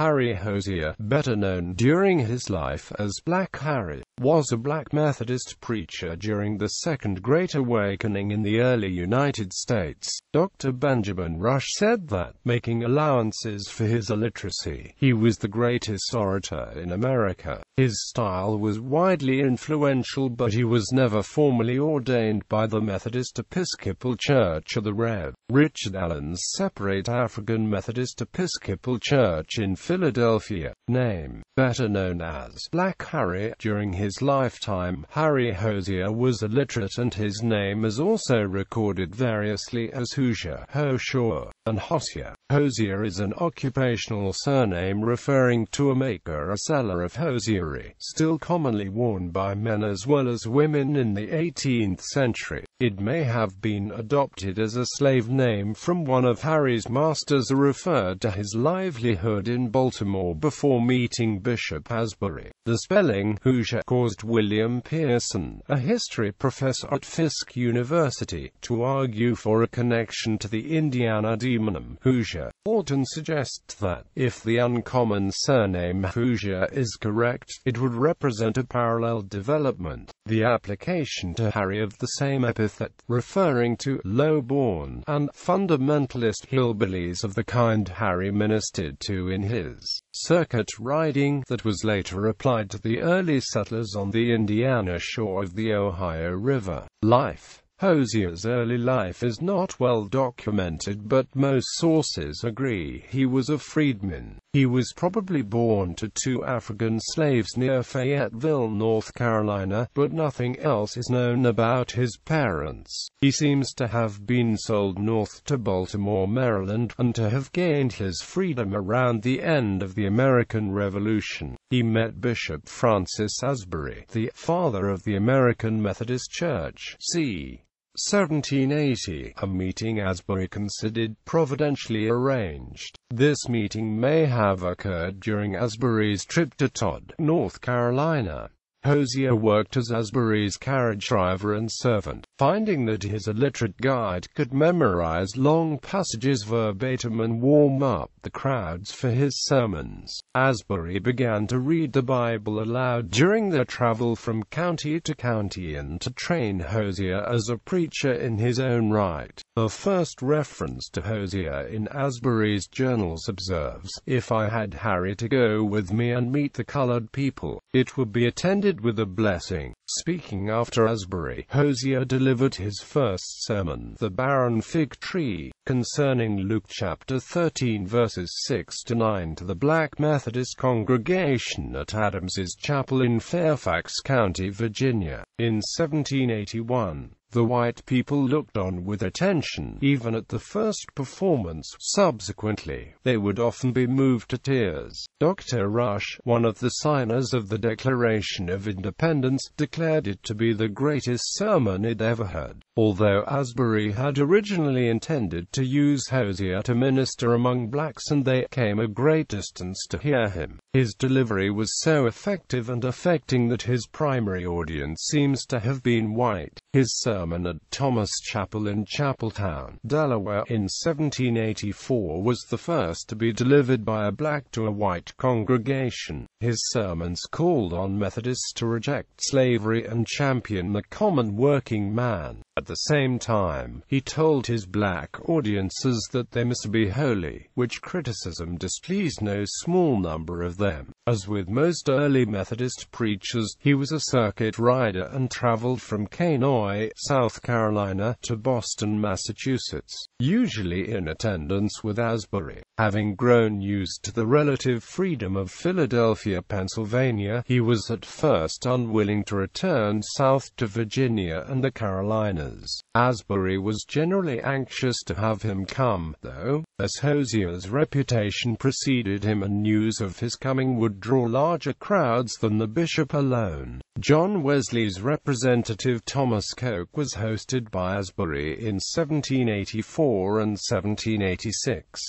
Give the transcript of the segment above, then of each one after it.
Harry Hosier, better known during his life as Black Harry, was a black Methodist preacher during the Second Great Awakening in the early United States. Dr. Benjamin Rush said that, making allowances for his illiteracy, he was the greatest orator in America. His style was widely influential, but he was never formally ordained by the Methodist Episcopal Church or the Rev. Richard Allen's separate African Methodist Episcopal Church in Philadelphia. Name: better known as Black Harry. During his lifetime, Harry Hosier was illiterate, and his name is also recorded variously as Hosier, Hosier, and Hosier. Hosier is an occupational surname referring to a maker or seller of hosiery, still commonly worn by men as well as women in the 18th century. It may have been adopted as a slave name from one of Harry's masters who referred to his livelihood in Baltimore before meeting Bishop Asbury. The spelling Hosier caused William Pearson, a history professor at Fisk University, to argue for a connection to the Indiana demonym Hosier. Orton suggests that, if the uncommon surname Hosier is correct, it would represent a parallel development, the application to Harry of the same epithet, referring to low-born and fundamentalist hillbillies of the kind Harry ministered to in his circuit riding that was later applied to the early settlers on the Indiana shore of the Ohio River. Life: Hosier's early life is not well documented, but most sources agree he was a freedman. He was probably born to 2 African slaves near Fayetteville, North Carolina, but nothing else is known about his parents. He seems to have been sold north to Baltimore, Maryland, and to have gained his freedom around the end of the American Revolution. He met Bishop Francis Asbury, the father of the American Methodist Church, c. 1780, a meeting Asbury considered providentially arranged. This meeting may have occurred during Asbury's trip to Todd, North Carolina. Hosier worked as Asbury's carriage driver and servant. Finding that his illiterate guide could memorize long passages verbatim and warm up the crowds for his sermons, Asbury began to read the Bible aloud during their travel from county to county and to train Hosier as a preacher in his own right. The first reference to Hosier in Asbury's journals observes, "If I had Harry to go with me and meet the colored people, it would be attended with a blessing." Speaking after Asbury, Hosier delivered his first sermon, The Barren Fig Tree, concerning Luke chapter 13 verses 6 to 9 to the Black Methodist congregation at Adams's Chapel in Fairfax County, Virginia. In 1781, the white people looked on with attention, even at the first performance. Subsequently, they would often be moved to tears. Dr. Rush, one of the signers of the Declaration of Independence, declared it to be the greatest sermon he'd ever heard. Although Asbury had originally intended to use Hosier to minister among blacks, and they came a great distance to hear him, his delivery was so effective and affecting that his primary audience seems to have been white. His sermon at Thomas Chapel in Chapeltown, Delaware, in 1784 was the first to be delivered by a black to a white congregation. His sermons called on Methodists to reject slavery and champion the common working man. At the same time, he told his black audiences that they must be holy, which criticism displeased no small number of them. As with most early Methodist preachers, he was a circuit rider and traveled from Kanawha, South Carolina, to Boston, Massachusetts, usually in attendance with Asbury. Having grown used to the relative freedom of Philadelphia, Pennsylvania, he was at first unwilling to return south to Virginia and the Carolinas. Asbury was generally anxious to have him come, though, as Hosier's reputation preceded him and news of his coming would draw larger crowds than the bishop alone. John Wesley's representative Thomas Coke was hosted by Asbury in 1784 and 1786.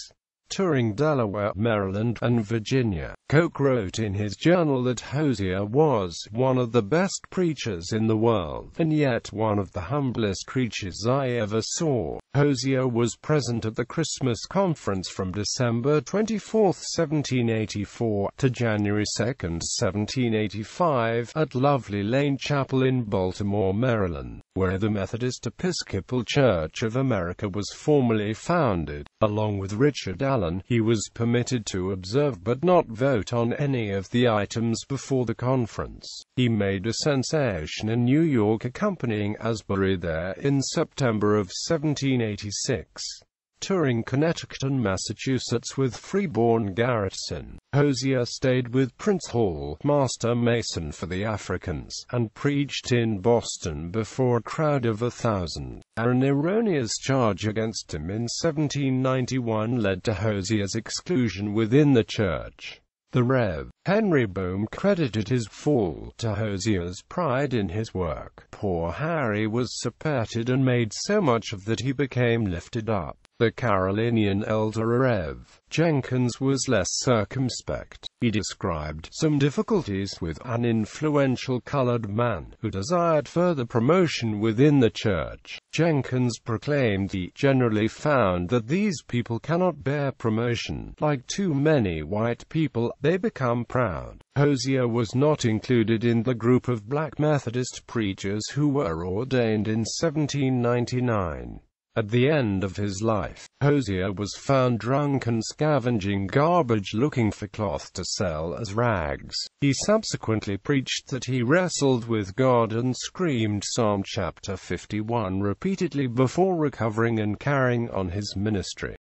Touring Delaware, Maryland, and Virginia, Coke wrote in his journal that Hosier was one of the best preachers in the world, and yet one of the humblest creatures I ever saw. Hosier was present at the Christmas conference from December 24, 1784, to January 2, 1785, at Lovely Lane Chapel in Baltimore, Maryland, where the Methodist Episcopal Church of America was formally founded. Along with Richard Allen, he was permitted to observe but not vote on any of the items before the conference. He made a sensation in New York, accompanying Asbury there in September of 1786. Touring Connecticut and Massachusetts with freeborn Garretson, Hosier stayed with Prince Hall, Master Mason for the Africans, and preached in Boston before a crowd of 1,000. An erroneous charge against him in 1791 led to Hosier's exclusion within the church. The Rev. Henry Boehm credited his fall to Hosier's pride in his work. Poor Harry was supported and made so much of that he became lifted up. The Carolinian elder Rev. Jenkins was less circumspect. He described some difficulties with an influential colored man who desired further promotion within the church. Jenkins proclaimed he generally found that these people cannot bear promotion. Like too many white people, they become proud. Hosier was not included in the group of black Methodist preachers who were ordained in 1799. At the end of his life, Hosier was found drunk and scavenging garbage looking for cloth to sell as rags. He subsequently preached that he wrestled with God and screamed Psalm chapter 51 repeatedly before recovering and carrying on his ministry.